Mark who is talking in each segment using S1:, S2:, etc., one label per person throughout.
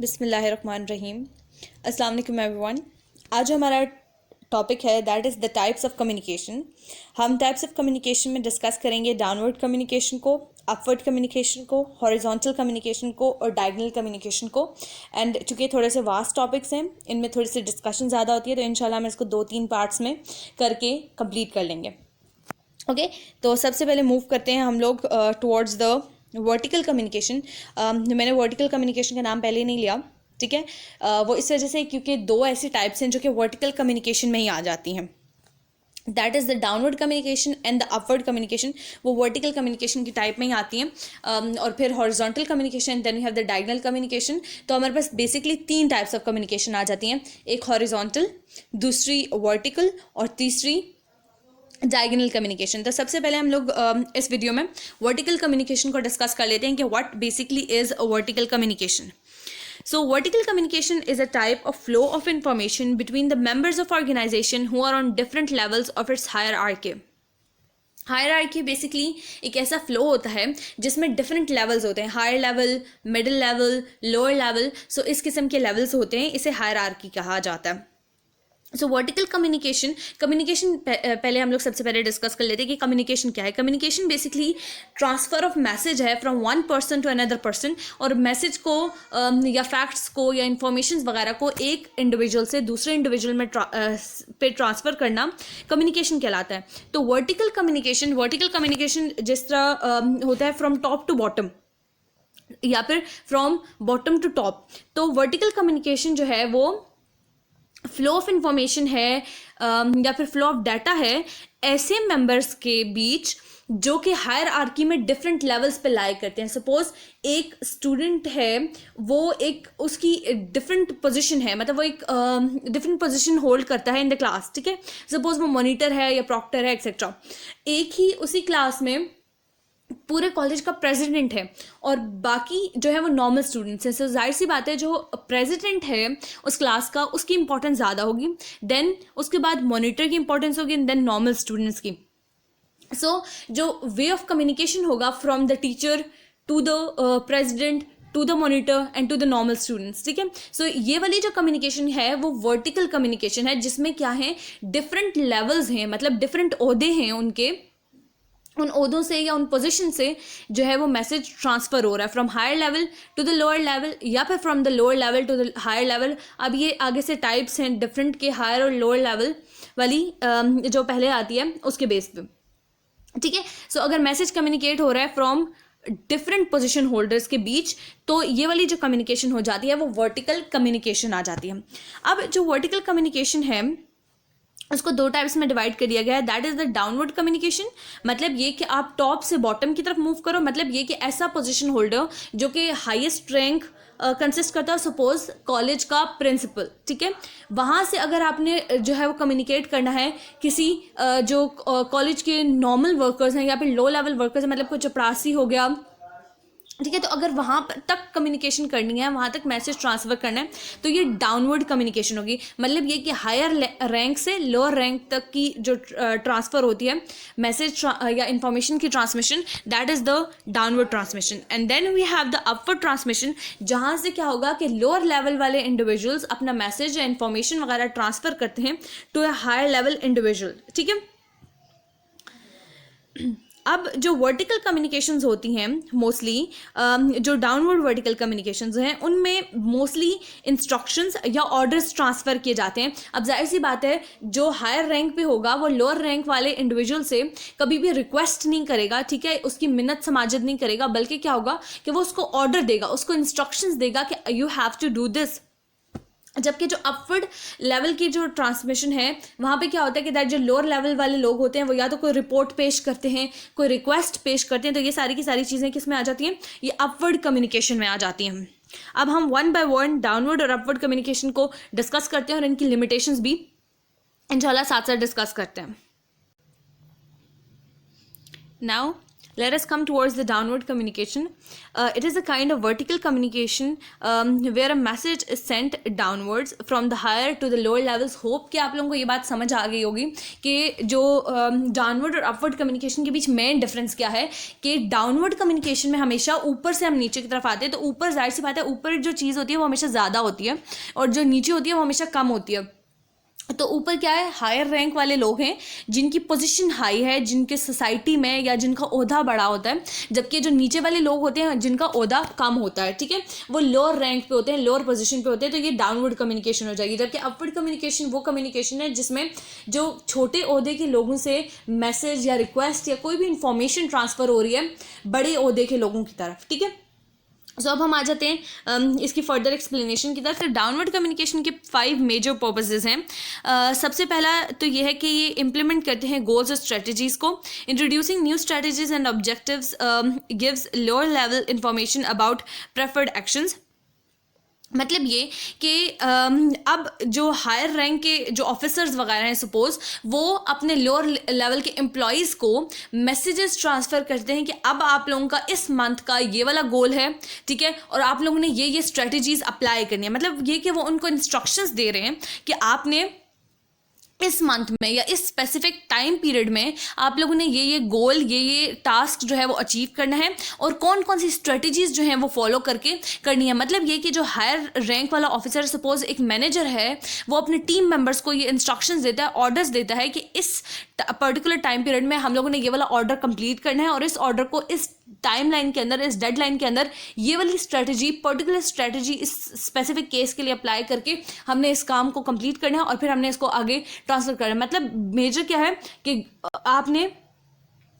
S1: बिस्मिल्लाहिर्रहमानिर्रहीम। अस्सलाम वालेकुम एवरीवन। आज हमारा टॉपिक है that is the types of communication. हम टाइप्स ऑफ कम्युनिकेशन में डिस्कस करेंगे डाउनवर्ड कम्युनिकेशन को, अपवर्ड कम्युनिकेशन को, हॉरिजॉन्टल कम्युनिकेशन को और डायगोनल कम्युनिकेशन को। एंड चूँकि थोड़े से वास्ट टॉपिक्स हैं, इनमें थोड़ी सी डिस्कशन ज़्यादा होती है, तो इंशाल्लाह हम इसको 2-3 पार्ट्स में करके कंप्लीट कर लेंगे। ओके, तो सबसे पहले मूव करते हैं हम लोग टुवर्ड्स द वर्टिकल कम्युनिकेशन। मैंने वर्टिकल कम्युनिकेशन का नाम पहले ही नहीं लिया, ठीक है। वो इस वजह से क्योंकि दो ऐसी टाइप्स हैं जो कि वर्टिकल कम्युनिकेशन में ही आ जाती हैं। That is the downward communication and the upward communication, वो वर्टिकल कम्युनिकेशन की टाइप में ही आती हैं। और फिर horizontal communication, then we have the diagonal communication. तो हमारे पास बेसिकली 3 टाइप्स ऑफ कम्युनिकेशन आ जाती हैं, एक हॉरिजॉन्टल, दूसरी वर्टिकल और तीसरी डायगोनल कम्युनिकेशन। तो सबसे पहले हम लोग इस वीडियो में वर्टिकल कम्युनिकेशन को डिस्कस कर लेते हैं कि what basically is a vertical communication. So vertical communication is a type of flow of information between the members of organization who are on different levels of its hierarchy. Hierarchy basically एक ऐसा flow होता है जिसमें different levels होते हैं, higher level, middle level, lower level. So इस किस्म के लेवल्स होते हैं, इसे हायरार्की कहा जाता है। सो वर्टिकल कम्युनिकेशन पहले हम लोग सबसे पहले डिस्कस कर लेते हैं कि कम्युनिकेशन क्या है। Communication basically transfer of message है from one person to another person, और मैसेज को या फैक्ट्स को या इंफॉर्मेशन वगैरह को एक इंडिविजुअल से दूसरे इंडिविजुअल में पे ट्रांसफ़र करना कम्युनिकेशन कहलाता है। तो वर्टिकल कम्युनिकेशन जिस तरह होता है फ्रॉम टॉप टू बॉटम या फिर फ्रॉम बॉटम टू टॉप। तो वर्टिकल कम्युनिकेशन जो है वो फ्लो ऑफ इंफॉर्मेशन है या फिर फ्लो ऑफ डाटा है ऐसे मेंबर्स के बीच जो कि हायरार्की में डिफरेंट लेवल्स पे लाई करते हैं। सपोज एक स्टूडेंट है, वो एक उसकी डिफरेंट पोजीशन है, मतलब वो एक डिफरेंट पोजीशन होल्ड करता है इन द क्लास, ठीक है। सपोज वो मॉनिटर है या प्रॉक्टर है एक्सेट्रा। एक ही उसी क्लास में पूरे कॉलेज का प्रेसिडेंट है और बाकी जो है वो नॉर्मल स्टूडेंट्स हैं। सो जाहिर सी बात है जो प्रेसिडेंट है उस क्लास का, उसकी इंपॉर्टेंस ज़्यादा होगी, देन उसके बाद मॉनिटर की इंपॉर्टेंस होगी, देन नॉर्मल स्टूडेंट्स की। सो जो वे ऑफ कम्युनिकेशन होगा from the teacher to the president to the monitor and to the normal students, ठीक है। सो ये वाली जो कम्युनिकेशन है वो वर्टिकल कम्युनिकेशन है, जिसमें क्या है, डिफरेंट लेवल्स हैं, मतलब डिफरेंट ओहदे हैं उनके, उन ओहदों से या उन पोजीशन से जो है वो मैसेज ट्रांसफ़र हो रहा है from higher level to the lower level या फिर from the lower level to the higher level. अब ये आगे से टाइप्स हैं डिफरेंट के, हायर और लोअर लेवल वाली जो पहले आती है उसके बेस पे, ठीक है। सो अगर मैसेज कम्युनिकेट हो रहा है फ्रॉम डिफरेंट पोजीशन होल्डर्स के बीच, तो ये वाली जो कम्युनिकेशन हो जाती है वो वर्टिकल कम्युनिकेशन आ जाती है। अब जो वर्टिकल कम्युनिकेशन है उसको 2 टाइप्स में डिवाइड कर दिया गया है। That is the downward communication, मतलब ये कि आप टॉप से बॉटम की तरफ मूव करो, मतलब ये कि ऐसा पोजीशन होल्डर जो कि हाईएस्ट रैंक कंसिस्ट करता है, सपोज कॉलेज का प्रिंसिपल, ठीक है। वहाँ से अगर आपने जो है वो कम्युनिकेट करना है किसी जो कॉलेज के नॉर्मल वर्कर्स हैं या फिर लो लेवल वर्कर्स हैं, मतलब कोई चपरासी हो गया, ठीक है, तो अगर वहाँ तक कम्युनिकेशन करनी है, वहाँ तक मैसेज ट्रांसफ़र करना है, तो ये डाउनवर्ड कम्युनिकेशन होगी। मतलब ये कि हायर रैंक से लोअर रैंक तक की जो ट्रांसफ़र होती है मैसेज या इंफॉर्मेशन की transmission, that is the downward transmission. And then we have the upward transmission, जहाँ से क्या होगा कि लोअर लेवल वाले इंडिविजुअल्स अपना मैसेज या इंफॉर्मेशन वगैरह ट्रांसफ़र करते हैं to a higher level individual, ठीक है। अब जो वर्टिकल कम्युनिकेशंस होती हैं मोस्टली, जो डाउनवर्ड वर्टिकल कम्युनिकेशंस हैं उनमें मोस्टली इंस्ट्रक्शंस या ऑर्डर्स ट्रांसफ़र किए जाते हैं। अब जाहिर सी बात है जो हायर रैंक पे होगा वो लोअर रैंक वाले इंडिविजुअल से कभी भी रिक्वेस्ट नहीं करेगा, ठीक है, उसकी मिन्नत समाजत नहीं करेगा, बल्कि क्या होगा कि वो उसको ऑर्डर देगा, उसको इंस्ट्रक्शंस देगा कि you have to do this. जबकि जो अपवर्ड लेवल की जो ट्रांसमिशन है वहाँ पे क्या होता है कि दैट जो लोअर लेवल वाले लोग होते हैं वो या तो कोई रिपोर्ट पेश करते हैं, कोई रिक्वेस्ट पेश करते हैं, तो ये सारी की सारी चीज़ें किस में आ जाती हैं, ये अपवर्ड कम्युनिकेशन में आ जाती हैं। अब हम वन बाय वन डाउनवर्ड और अपवर्ड कम्युनिकेशन को डिस्कस करते हैं और इनकी लिमिटेशंस भी इंशाल्लाह साथ साथ डिस्कस करते हैं। Now Let us come towards the downward communication. It is a kind of vertical communication where a message is sent downwards from the higher to the lower levels. Hope कि आप लोगों को ये बात समझ आ गई होगी कि जो डाउनवर्ड और अपवर्ड कम्युनिकेशन के बीच मेन डिफरेंस क्या है, कि डाउनवर्ड कम्युनिकेशन में हमेशा ऊपर से हम नीचे की तरफ आते हैं, तो ऊपर जाहिर सी बात है ऊपर जो चीज़ होती है वो हमेशा ज़्यादा होती है और जो नीचे होती है वो हमेशा कम होती है। तो ऊपर क्या है, हायर रैंक वाले लोग हैं जिनकी पोजीशन हाई है, जिनके सोसाइटी में या जिनका ओहदा बड़ा होता है, जबकि जो नीचे वाले लोग होते हैं जिनका ओहदा कम होता है, ठीक है, वो लोअर रैंक पे होते हैं, लोअर पोजीशन पे होते हैं। तो ये डाउनवर्ड कम्युनिकेशन हो जाएगी। जबकि अपवर्ड कम्युनिकेशन वो कम्युनिकेशन है जिसमें जो छोटे ओहदे के लोगों से मैसेज या रिक्वेस्ट या कोई भी इंफॉर्मेशन ट्रांसफ़र हो रही है बड़े ओहदे के लोगों की तरफ, ठीक है। सो अब हम आ जाते हैं इसकी फर्दर एक्सप्लेनेशन की तरफ। फिर डाउनवर्ड कम्युनिकेशन के 5 मेजर पर्पसेस हैं। सबसे पहला तो ये है कि ये इम्प्लीमेंट करते हैं गोल्स और स्ट्रेटजीज़ को। Introducing new strategies and objectives gives lower level information about preferred actions. मतलब ये कि अब जो हायर रैंक के जो ऑफिसर्स वगैरह हैं, सपोज वो अपने लोअर लेवल के एम्प्लॉयज़ को मैसेजेस ट्रांसफ़र करते हैं कि अब आप लोगों का इस मंथ का ये वाला गोल है, ठीक है, और आप लोगों ने ये स्ट्रेटजीज़ अप्लाई करनी है। मतलब ये कि वो उनको इंस्ट्रक्शंस दे रहे हैं कि आपने इस मंथ में या इस स्पेसिफिक टाइम पीरियड में आप लोगों ने ये गोल ये टास्क जो है वो अचीव करना है और कौन कौन सी स्ट्रेटजीज जो हैं वो फॉलो करके करनी है। मतलब ये कि जो हायर रैंक वाला ऑफिसर, सपोज एक मैनेजर है, वो अपने टीम मेंबर्स को ये इंस्ट्रक्शंस देता है, ऑर्डर्स देता है कि इस पर्टिकुलर टाइम पीरियड में हम लोगों ने ये वाला ऑर्डर कंप्लीट करना है और इस ऑर्डर को इस टाइम लाइन के अंदर, इस डेडलाइन के अंदर ये वाली स्ट्रेटजी, पर्टिकुलर स्ट्रेटजी इस स्पेसिफिक केस के लिए अप्लाई करके हमने इस काम को कंप्लीट करना है और फिर हमने इसको आगे ट्रांसफर करना है। मतलब मेजर क्या है कि आपने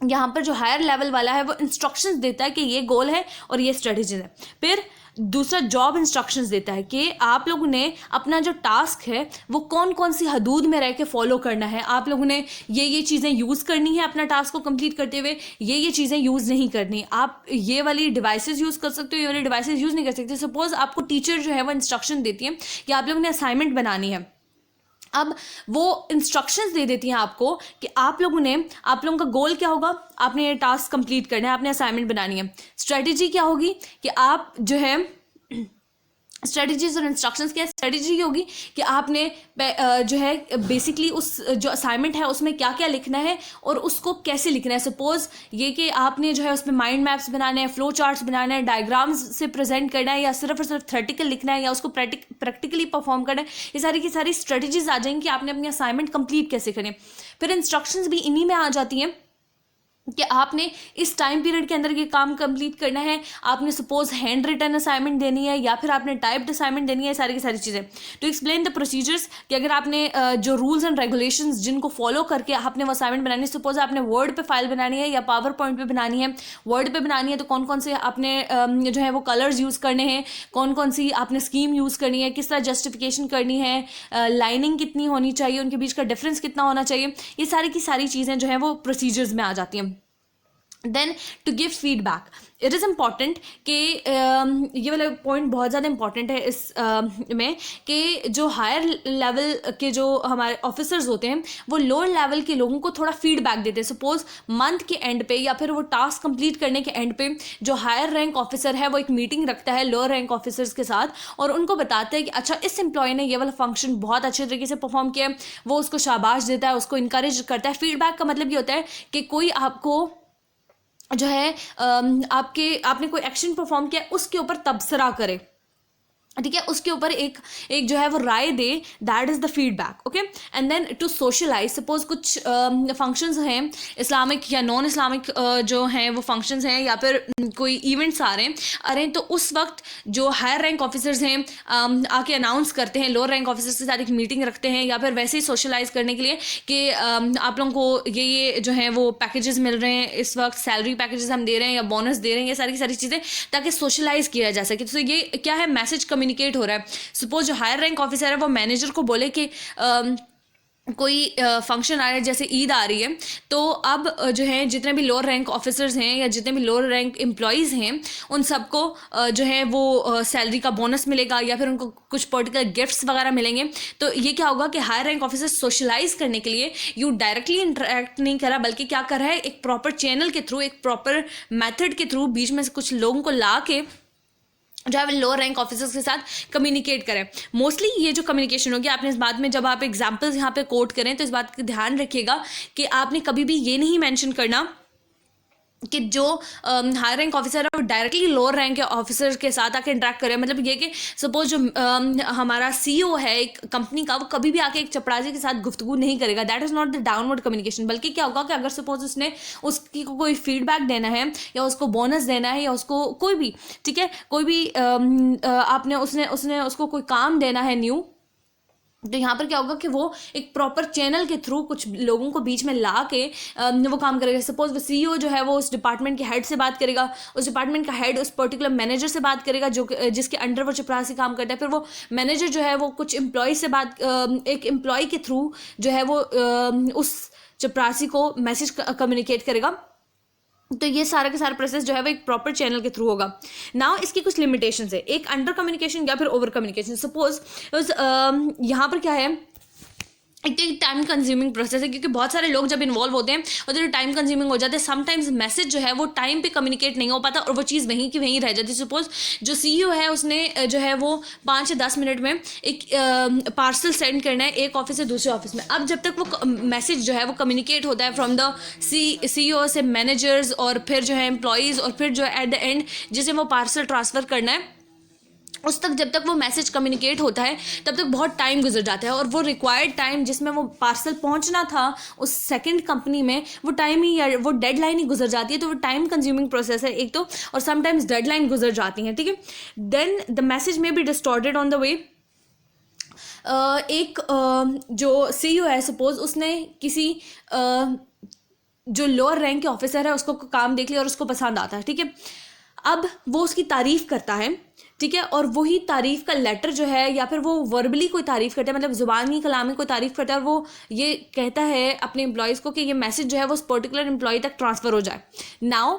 S1: यहाँ पर जो हायर लेवल वाला है वो इंस्ट्रक्शंस देता है कि ये गोल है और ये स्ट्रेटजीज है। फिर दूसरा जॉब इंस्ट्रक्शंस देता है कि आप लोगों ने अपना जो टास्क है वो कौन कौन सी हदूद में रह के फॉलो करना है। आप लोगों ने ये चीज़ें यूज़ करनी है अपना टास्क को कंप्लीट करते हुए, ये चीज़ें यूज़ नहीं करनी। आप ये वाली डिवाइसेस यूज़ कर सकते हो, ये वाली डिवाइसेस यूज़ नहीं कर सकते। सपोज आपको टीचर जो है वो इंस्ट्रक्शन देती है कि आप लोगों ने असाइनमेंट बनानी है। अब वो इंस्ट्रक्शंस दे देती हैं आपको कि आप लोगों का गोल क्या होगा, आपने ये टास्क कंप्लीट करना है, आपने असाइनमेंट बनानी है। स्ट्रेटजी क्या होगी कि आप जो है स्ट्रेटजीज और इंस्ट्रक्शंस क्या, स्ट्रेटजी होगी कि आपने जो है बेसिकली उस जो असाइनमेंट है उसमें क्या क्या लिखना है और उसको कैसे लिखना है। सपोज ये कि आपने जो है उसमें माइंड मैप्स बनाने हैं, फ्लो चार्ट्स बनाने हैं, डायग्राम्स से प्रेजेंट करना है या सिर्फ और सिर्फ थ्योरेटिकल लिखना है या उसको प्रैक्टिकली परफॉर्म करना है। ये सारी की सारी स्ट्रेटजीज आ जाएंगी कि आपने अपनी असाइनमेंट कंप्लीट कैसे करनी है। फिर इंस्ट्रक्शंस भी इन्हीं में आ जाती हैं कि आपने इस टाइम पीरियड के अंदर ये काम कंप्लीट करना है। आपने सपोज हैंड रिटन असाइनमेंट देनी है या फिर आपने टाइप्ड असाइनमेंट देनी है, सारी की सारी चीज़ें। टू एक्सप्लेन द प्रोसीजर्स कि अगर आपने जो रूल्स एंड रेगुलेशंस जिनको फॉलो करके आपने वो असाइनमेंट बनानी है, सपोज आपने वर्ड पे फाइल बनानी है या पावर पॉइंट पे बनानी है। वर्ड पे बनानी है तो कौन कौन से आपने जो है वो कलर्स यूज़ करने हैं, कौन कौन सी आपने स्कीम यूज़ करनी है, किस तरह जस्टिफिकेशन करनी है, लाइनिंग कितनी होनी चाहिए, उनके बीच का डिफरेंस कितना होना चाहिए, ये सारी की सारी चीज़ें जो है वो प्रोसीजर्स में आ जाती हैं। Then to give feedback, it is important कि ये वाला पॉइंट बहुत ज़्यादा इंपॉर्टेंट है इस में कि जो हायर लेवल के जो हमारे ऑफिसर्स होते हैं वो लोअर लेवल के लोगों को थोड़ा फीडबैक देते हैं। सपोज मंथ के एंड पे या फिर वो टास्क कंप्लीट करने के एंड पे जो हायर रैंक ऑफिसर है वो एक मीटिंग रखता है लोअर रैंक ऑफिसर्स के साथ और उनको बताते हैं कि अच्छा इस एम्प्लॉय ने ये वाला फंक्शन बहुत अच्छे तरीके से परफॉर्म किया है। वो उसको शाबाश देता है, उसको इंकरेज करता है। फीडबैक का मतलब ये होता है कि कोई आपको जो है आपने कोई एक्शन परफॉर्म किया उसके ऊपर तबसरा करे, ठीक है, उसके ऊपर एक जो है वो राय दे, that is the feedback. Okay, and then to socialize, suppose कुछ फंक्शंस हैं इस्लामिक या नॉन इस्लामिक जो हैं वो फंक्शंस हैं या फिर कोई इवेंट्स आ रहे हैं तो उस वक्त जो हायर रैंक ऑफिसर्स हैं आके अनाउंस करते हैं, लोअर रैंक ऑफिसर्स के साथ एक मीटिंग रखते हैं या फिर वैसे ही सोशलाइज करने के लिए कि आप लोगों को ये जो है वो पैकेजेस मिल रहे हैं, इस वक्त सैलरी पैकेजेस हम दे रहे हैं या बोनस दे रहे हैं, ये सारी की सारी चीज़ें ताकि सोशलाइज किया जा सके। तो ये क्या है, मैसेज कम्युनिकेट हो रहा है। सपोज जो हायर रैंक ऑफिसर है वो मैनेजर को बोले कि कोई फंक्शन आ रहा है, जैसे ईद आ रही है, तो अब जो है जितने भी लोअर रैंक ऑफिसर्स हैं या जितने भी लोअर रैंक एम्प्लॉयज़ हैं, उन सबको जो है वो सैलरी का बोनस मिलेगा या फिर उनको कुछ पर्टिकुलर गिफ्ट्स वगैरह मिलेंगे। तो ये क्या होगा कि हायर रैंक ऑफिसर सोशलाइज करने के लिए यू डायरेक्टली इंटरेक्ट नहीं करा, बल्कि क्या कर रहा है, एक प्रॉपर चैनल के थ्रू, एक प्रॉपर मेथड के थ्रू बीच में से कुछ लोगों को ला के जो है लोअर रैंक ऑफिसर्स के साथ कम्युनिकेट करें। मोस्टली ये जो कम्युनिकेशन होगी, आपने इस बात में जब आप एग्जांपल्स यहाँ पे कोट करें तो इस बात का ध्यान रखिएगा कि आपने कभी भी ये नहीं मेंशन करना कि जो हायर रैंक ऑफिसर है वो डायरेक्टली लोअर रैंक के ऑफिसर के साथ आके इंटरेक्ट करे। मतलब ये कि सपोज जो हमारा सीईओ है एक कंपनी का, वो कभी भी आके एक चपरासी के साथ गुफ्तगू नहीं करेगा। That is not the downward communication. बल्कि क्या होगा कि अगर सपोज उसने उसकी को कोई फीडबैक देना है या उसको बोनस देना है या उसको कोई भी, ठीक है, कोई भी आपने उसने उसको कोई काम देना है न्यू, तो यहाँ पर क्या होगा कि वो एक प्रॉपर चैनल के थ्रू कुछ लोगों को बीच में ला के वो काम करेगा। सपोज वो सीईओ जो है वो उस डिपार्टमेंट के हेड से बात करेगा, उस डिपार्टमेंट का हेड उस पर्टिकुलर मैनेजर से बात करेगा जो जिसके अंडर वो चपरासी काम करता है। फिर वो मैनेजर जो है वो कुछ एम्प्लॉय से बात, एक एम्प्लॉय के थ्रू जो है वो उस चपरासी को मैसेज कम्युनिकेट करेगा। तो ये सारा का सारा प्रोसेस जो है वो एक प्रॉपर चैनल के थ्रू होगा। नाउ इसकी कुछ लिमिटेशंस है, एक अंडर कम्युनिकेशन या फिर ओवर कम्युनिकेशन। सपोज यहाँ पर क्या है, एक तो एक टाइम कंज्यूमिंग प्रोसेस है, क्योंकि बहुत सारे लोग जब इन्वॉल्व होते हैं और जो टाइम कंज्यूमिंग हो जाते हैं, समटाइम्स मैसेज जो है वो टाइम पे कम्युनिकेट नहीं हो पाता और वो चीज़ वहीं की वहीं रह जाती है। सपोज जो सीईओ है उसने जो है वो 5 से 10 मिनट में एक पार्सल सेंड करना है एक ऑफिस से दूसरे ऑफिस में। अब जब तक वो मैसेज जो है वो कम्युनिकेट होता है फ्रॉम द सीईओ से मैनेजर्स और फिर जो है एम्प्लॉयज़ और फिर जो है एट द एंड जिसे वो पार्सल ट्रांसफ़र करना है, उस तक जब तक वो मैसेज कम्युनिकेट होता है तब तक बहुत टाइम गुजर जाता है। और वो रिक्वायर्ड टाइम जिसमें वो पार्सल पहुंचना था उस सेकंड कंपनी में, वो टाइम ही या वो डेडलाइन ही गुजर जाती है। तो वो टाइम कंज्यूमिंग प्रोसेस है एक तो, और समटाइम्स डेडलाइन गुजर जाती है, ठीक है। Then the message may be distorted on the way. एक जो सीईओ है, सपोज उसने किसी जो लोअर रैंक के ऑफिसर है उसको काम देख लिया और उसको पसंद आता है, ठीक है। अब वो उसकी तारीफ़ करता है, ठीक है, और वही तारीफ़ का लेटर जो है या फिर वो वर्बली कोई तारीफ़ करता है, मतलब ज़ुबानी कलामी कोई तारीफ़ करता है, और वो ये कहता है अपने एम्प्लॉयज़ को कि ये मैसेज जो है वो उस पर्टिकुलर एम्प्लॉय तक ट्रांसफ़र हो जाए। नाउ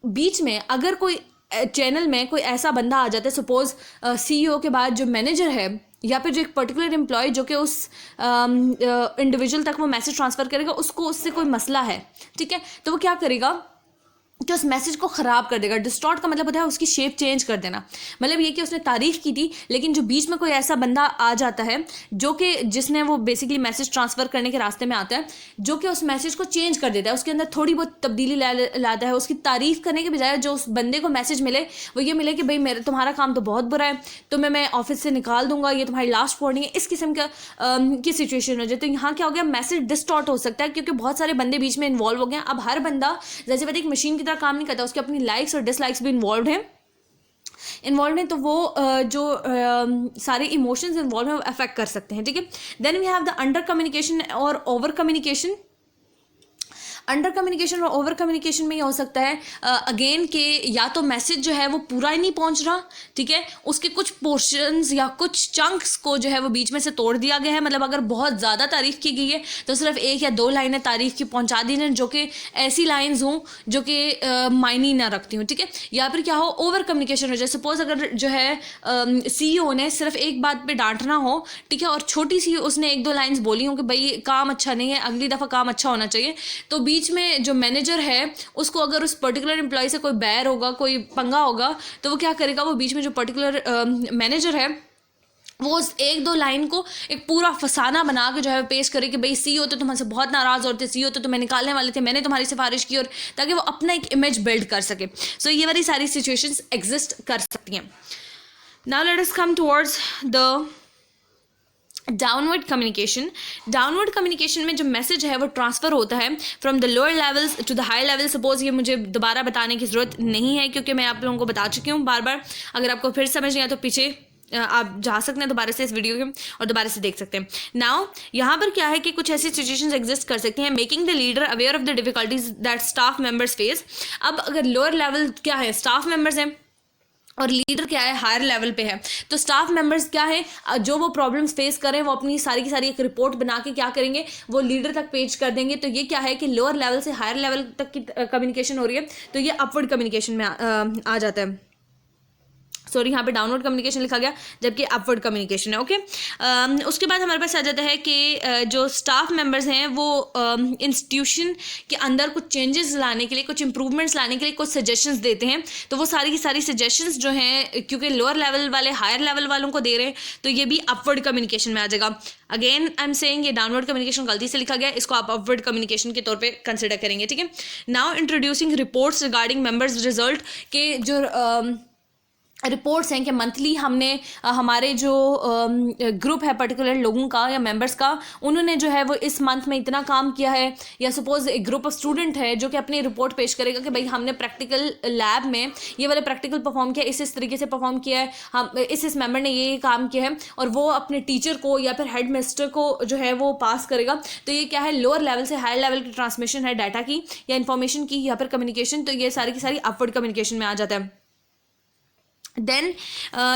S1: बीच में अगर कोई चैनल में कोई ऐसा बंदा आ जाता है, सपोज सीईओ के बाद जो मैनेजर है या फिर जो एक पर्टिकुलर एम्प्लॉय जो कि उस इंडिविजुअल तक वो मैसेज ट्रांसफ़र करेगा, उसको उससे कोई मसला है, ठीक है, तो वो क्या करेगा कि उस मैसेज को ख़राब कर देगा। डिस्टॉर्ट का मतलब होता है उसकी शेप चेंज कर देना। मतलब ये कि उसने तारीफ़ की थी लेकिन जो बीच में कोई ऐसा बंदा आ जाता है जो कि जिसने वो बेसिकली मैसेज ट्रांसफ़र करने के रास्ते में आता है, जो कि उस मैसेज को चेंज कर देता है, उसके अंदर थोड़ी बहुत तब्दीली लाता है। उसकी तारीफ़ करने के बजाय जो उस बंदे को मैसेज मिले वो ये मिले कि भाई मेरा तुम्हारा काम तो बहुत बुरा है, तुम्हें मैं ऑफिस से निकाल दूंगा, ये तुम्हारी लास्ट वार्निंग है, इस किस्म का की सिचुएशन हो जाए। तो यहाँ क्या हो गया, मैसेज डिस्टॉर्ट हो सकता है क्योंकि बहुत सारे बंदे बीच में इन्वॉल्व हो गए हैं। अब हर बंदा जैसे एक मशीन की तरह काम नहीं करता, उसके अपनी लाइक्स और डिसलाइक्स भी इन्वॉल्व हैं, तो वो जो सारे इमोशंस इन्वॉल्व हैं वो अफेक्ट कर सकते हैं, ठीक है। Then we have the under communication और ओवर कम्युनिकेशन। अंडर कम्युनिकेशन और ओवर कम्युनिकेशन में ये हो सकता है अगेन कि या तो मैसेज जो है वो पूरा ही नहीं पहुंच रहा, ठीक है, उसके कुछ पोर्शंस या कुछ चंक्स को जो है वो बीच में से तोड़ दिया गया है। मतलब अगर बहुत ज़्यादा तारीफ़ की गई है तो सिर्फ 1 या 2 लाइनें तारीफ़ की पहुंचा दी जाए जो कि ऐसी लाइन्स हों जो कि मायने ना रखती हूँ, ठीक है। या फिर क्या हो, ओवर कम्युनिकेशन हो जाए। सपोज अगर जो है सीईओ ने सिर्फ एक बात पे डांटना हो, ठीक है, और छोटी सी उसने 1-2 लाइन्स बोली हो कि भाई काम अच्छा नहीं है, अगली दफ़ा काम अच्छा होना चाहिए, तो बीच में जो मैनेजर है उसको अगर उस पर्टिकुलर एम्प्लॉय से कोई बैर होगा, कोई पंगा होगा, तो वो क्या करेगा, वो बीच में जो पर्टिकुलर मैनेजर है वो उस 1-2 लाइन को एक पूरा फसाना बना के जो है पेश करे कि भाई सीईओ तो तुमसे बहुत नाराज़ होते, सीईओ तो तुम्हें निकालने वाले थे, मैंने तुम्हारी सिफारिश की, और ताकि वो अपना एक इमेज बिल्ड कर सके। सो ये वाली सारी सिचुएशंस एग्जिस्ट कर सकती हैं। Now let us come towards the downward communication. Downward communication में जो मैसेज है वो ट्रांसफ़र होता है from the lower levels to the high level. Suppose ये मुझे दोबारा बताने की ज़रूरत नहीं है क्योंकि मैं आप लोगों को बता चुकी हूँ बार बार। अगर आपको फिर समझ नहीं आया तो पीछे आप जा सकते हैं दोबारा से इस वीडियो के और दोबारा से देख सकते हैं। नाउ यहाँ पर क्या है कि कुछ ऐसी सिचुएशंस एग्जिस्ट कर सकती हैं। Making the leader aware of the difficulties that staff members face. अब अगर लोअर लेवल क्या है, स्टाफ मेंबर्स हैं, और लीडर क्या है, हायर लेवल पे है। तो स्टाफ मेंबर्स क्या है, जो वो प्रॉब्लम्स फेस करें वो अपनी सारी की सारी एक रिपोर्ट बना के क्या करेंगे, वो लीडर तक पेश कर देंगे। तो ये क्या है कि लोअर लेवल से हायर लेवल तक की कम्युनिकेशन हो रही है, तो ये अपवर्ड कम्युनिकेशन में आ जाता है। सॉरी, यहाँ पे डाउनवर्ड कम्युनिकेशन लिखा गया जबकि अपवर्ड कम्युनिकेशन है। ओके, उसके बाद हमारे पास आ जाता है कि जो स्टाफ मेंबर्स हैं वो इंस्टीट्यूशन के अंदर कुछ चेंजेस लाने के लिए, कुछ इंप्रूवमेंट्स लाने के लिए कुछ सजेशंस देते हैं। तो वो सारी की सारी सजेशंस जो हैं, क्योंकि लोअर लेवल वाले हायर लेवल वालों को दे रहे हैं, तो ये भी अपवर्ड कम्युनिकेशन में आ जाएगा। अगेन आई एम सेइंग ये डाउनवर्ड कम्युनिकेशन गलती से लिखा गया, इसको आप अपवर्ड कम्युनिकेशन के तौर पे कंसिडर करेंगे। ठीक है, now introducing reports regarding members result के जो रिपोर्ट्स हैं कि मंथली हमने हमारे जो ग्रुप है पर्टिकुलर लोगों का या मेंबर्स का, उन्होंने जो है वो इस मंथ में इतना काम किया है, या सपोज एक ग्रुप ऑफ स्टूडेंट है जो कि अपनी रिपोर्ट पेश करेगा कि भाई हमने प्रैक्टिकल लैब में ये वाले प्रैक्टिकल परफॉर्म किया, इस तरीके से परफॉर्म किया है, हम इस मेंबर ने ये काम किया है, और वो अपने टीचर को या फिर हेड मास्टर को जो है वो पास करेगा। तो ये क्या है, लोअर लेवल से हायर लेवल की ट्रांसमिशन है डाटा की या इन्फॉर्मेशन की या फिर कम्युनिकेशन। तो ये सारी की सारी अपवर्ड कम्युनिकेशन में आ जाता है। Then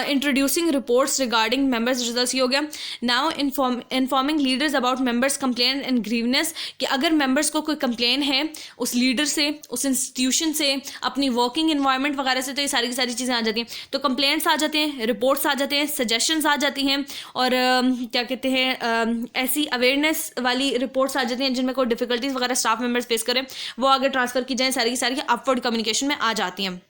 S1: introducing reports regarding members results, ये हो गया। Now informing leaders about members complain and grievance, कि अगर मेंबर्स को कोई कंप्लेन है उस लीडर से, उस इंस्टीट्यूशन से, अपनी वर्किंग इन्वायरमेंट वगैरह से, तो ये सारी की सारी चीज़ें आ जाती हैं। तो कंप्लेंट्स आ जाते हैं, रिपोर्ट्स आ जाते हैं, सजेशंस आ जाती हैं, और क्या कहते हैं, ऐसी अवेयरनेस वाली रिपोर्ट्स आ जाती हैं जिनमें कोई डिफिकल्टीज वगैरह स्टाफ मेंबर्स फेस करें, वो आगे ट्रांसफर की जाए, सारी की सारी अपवर्ड कम्युनिकेशन में आ जाती हैं।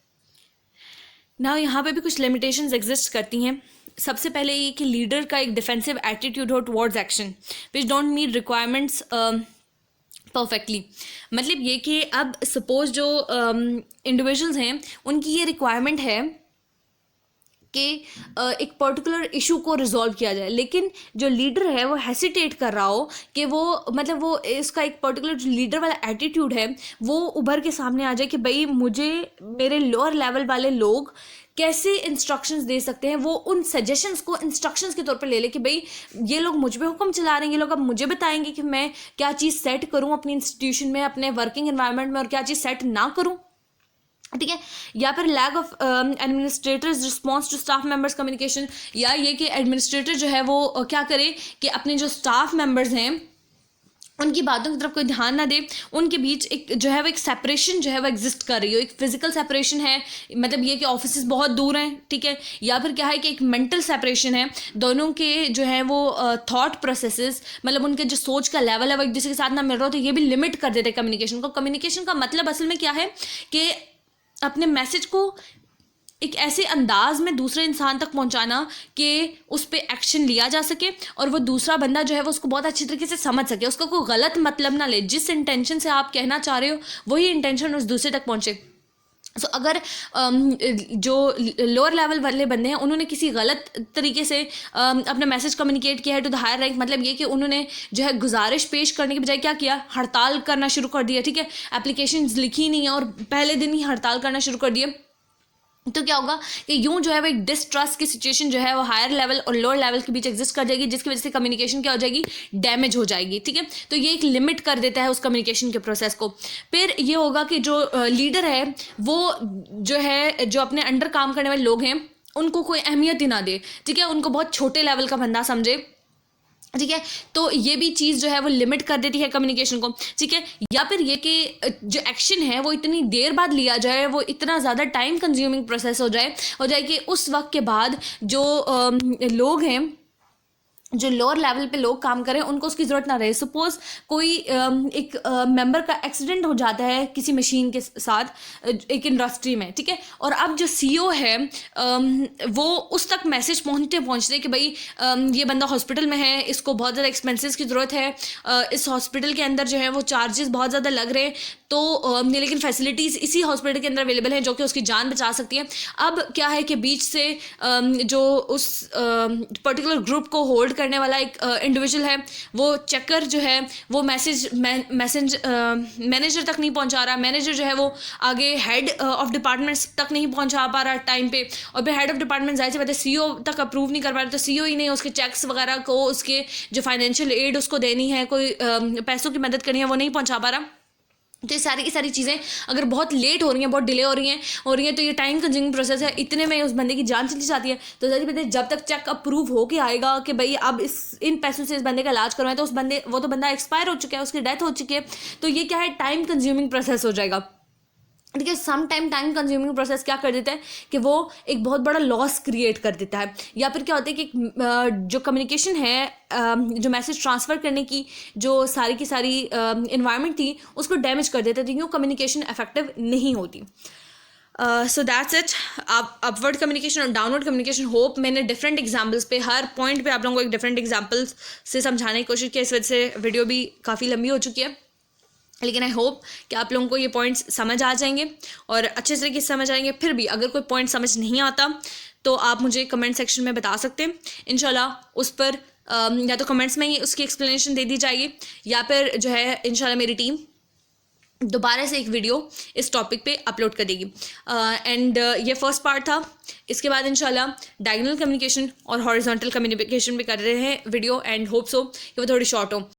S1: ना यहाँ पे भी कुछ लिमिटेशंस एग्जिस्ट करती हैं। सबसे पहले ये कि लीडर का एक डिफेंसिव एटीट्यूड हो towards action which don't meet requirements perfectly. मतलब ये कि अब सपोज जो इंडिविजुअल्स हैं उनकी ये रिक्वायरमेंट है कि एक पर्टिकुलर इशू को रिजॉल्व किया जाए, लेकिन जो लीडर है वो हेसिटेट कर रहा हो कि वो, मतलब वो इसका एक पर्टिकुलर जो लीडर वाला एटीट्यूड है वो उभर के सामने आ जाए कि भाई मुझे मेरे लोअर लेवल वाले लोग कैसे इंस्ट्रक्शंस दे सकते हैं, वो उन सजेशंस को इंस्ट्रक्शंस के तौर पे ले ले कि भाई ये लोग मुझ पे हुक्म चला रहे हैं, ये लोग अब मुझे बताएंगे कि मैं क्या चीज़ सेट करूँ अपनी इंस्टीट्यूशन में, अपने वर्किंग एनवायरनमेंट में, और क्या चीज़ सेट ना करूँ। ठीक है, या फिर lack of administrators response to staff members communication, या ये कि एडमिनिस्ट्रेटर जो है वो क्या करे कि अपने जो स्टाफ मेंबर्स हैं उनकी बातों की तरफ कोई ध्यान ना दे, उनके बीच एक जो है वो एक सेपरेशन जो है वो एग्जिस्ट कर रही हो, एक फिजिकल सेपरेशन है, मतलब ये कि ऑफिस बहुत दूर हैं। ठीक है, या फिर क्या है कि एक मेंटल सेपरेशन है, दोनों के जो है वो थॉट प्रोसेसेस, मतलब उनके जो सोच का लेवल है वो एक दूसरे के साथ ना मिल रहा हो, तो ये भी लिमिट कर देते हैं कम्युनिकेशन को। कम्युनिकेशन का मतलब असल में क्या है कि अपने मैसेज को एक ऐसे अंदाज में दूसरे इंसान तक पहुंचाना कि उस पर एक्शन लिया जा सके और वो दूसरा बंदा जो है वो उसको बहुत अच्छी तरीके से समझ सके, उसका कोई गलत मतलब ना ले, जिस इंटेंशन से आप कहना चाह रहे हो वही इंटेंशन उस दूसरे तक पहुंचे। सो अगर जो लोअर लेवल वाले बंदे हैं उन्होंने किसी गलत तरीके से अपना मैसेज कम्युनिकेट किया है टू द हायर रैंक, मतलब ये कि उन्होंने जो है गुजारिश पेश करने के बजाय क्या किया, हड़ताल करना शुरू कर दिया। ठीक है, एप्लीकेशंस लिखी नहीं है और पहले दिन ही हड़ताल करना शुरू कर दिया, तो क्या होगा कि यूं जो है वो एक डिसट्रस्ट की सिचुएशन जो है वो हायर लेवल और लोअर लेवल के बीच एग्जिस्ट कर जाएगी, जिसकी वजह से कम्युनिकेशन क्या हो जाएगी, डैमेज हो जाएगी। ठीक है, तो ये एक लिमिट कर देता है उस कम्युनिकेशन के प्रोसेस को। फिर ये होगा कि जो लीडर है वो जो है, जो अपने अंडर काम करने वाले लोग हैं उनको कोई अहमियत ही ना दे। ठीक है, उनको बहुत छोटे लेवल का बंदा समझे। ठीक है, तो ये भी चीज़ जो है वो लिमिट कर देती है कम्युनिकेशन को। ठीक है, या फिर ये कि जो एक्शन है वो इतनी देर बाद लिया जाए, वो इतना ज़्यादा टाइम कंज्यूमिंग प्रोसेस हो जाए कि उस वक्त के बाद जो लोग हैं, जो लोअर लेवल पे लोग काम करें, उनको उसकी ज़रूरत ना रहे। सपोज कोई एक मेंबर का एक्सीडेंट हो जाता है किसी मशीन के साथ एक इंडस्ट्री में। ठीक है, और अब जो सीईओ है वो उस तक मैसेज पहुंचते कि भाई ये बंदा हॉस्पिटल में है, इसको बहुत ज़्यादा एक्सपेंसेस की ज़रूरत है, इस हॉस्पिटल के अंदर जो है वो चार्जेस बहुत ज़्यादा लग रहे हैं, तो लेकिन फैसिलिटीज़ इसी हॉस्पिटल के अंदर अवेलेबल हैं जो कि उसकी जान बचा सकती है। अब क्या है कि बीच से जो उस पर्टिकुलर ग्रुप को होल्ड करने वाला एक इंडिविजुअल है, वो चेकर जो है वो मैनेजर तक नहीं पहुंचा रहा, मैनेजर जो है वो आगे हेड ऑफ डिपार्टमेंट्स तक नहीं पहुंचा पा रहा टाइम पे, और फिर हेड ऑफ डिपार्टमेंट जाहिर सी बात है सीईओ तक अप्रूव नहीं कर पा रहे, तो सीईओ ही नहीं उसके चेक्स वगैरह को, उसके जो फाइनेंशियल एड उसको देनी है, कोई पैसों की मदद करनी है, वो नहीं पहुंचा पा रहा। तो ये सारी की सारी चीज़ें अगर बहुत लेट हो रही हैं, बहुत डिले हो रही हैं तो ये टाइम कंज्यूमिंग प्रोसेस है, इतने में उस बंदे की जान चली जाती है। तो जब तक चेक अप्रूव हो के आएगा कि भाई अब इन पैसों से इस बंदे का इलाज करवाएं, तो वो तो बंदा एक्सपायर हो चुका है, उसकी डेथ हो चुकी है। तो ये क्या है, टाइम कंज्यूमिंग प्रोसेस हो जाएगा। देखिए सम टाइम कंज्यूमिंग प्रोसेस क्या कर देता है कि वो एक बहुत बड़ा लॉस क्रिएट कर देता है, या फिर क्या होता है कि जो कम्युनिकेशन है, जो मैसेज ट्रांसफ़र करने की जो सारी की सारी इन्वायरमेंट थी, उसको डैमेज कर देता है, तो यूँ कम्युनिकेशन इफेक्टिव नहीं होती। So that's it. आप अपवर्ड कम्युनिकेशन और डाउनवर्ड कम्युनिकेशन, होप मैंने डिफरेंट एग्जाम्पल्स पे, हर पॉइंट पे आप लोगों को एक डिफरेंट एग्जाम्पल्स से समझाने की कोशिश की। इस वजह से वीडियो भी काफ़ी लंबी हो चुकी है, लेकिन आई होप कि आप लोगों को ये पॉइंट्स समझ आ जाएंगे और अच्छे तरीके से समझ आएंगे। फिर भी अगर कोई पॉइंट समझ नहीं आता तो आप मुझे कमेंट सेक्शन में बता सकते हैं, इंशाल्लाह उस पर या तो कमेंट्स में ही उसकी एक्सप्लेनेशन दे दी जाएगी, या फिर जो है इंशाल्लाह मेरी टीम दोबारा से एक वीडियो इस टॉपिक पे अपलोड कर देगी। एंड ये फर्स्ट पार्ट था। इसके बाद इंशाल्लाह डायगोनल कम्युनिकेशन और हॉरिजॉन्टल कम्युनिकेशन भी कर रहे हैं वीडियो, एंड होप सो कि वो थोड़ी शॉर्ट हो।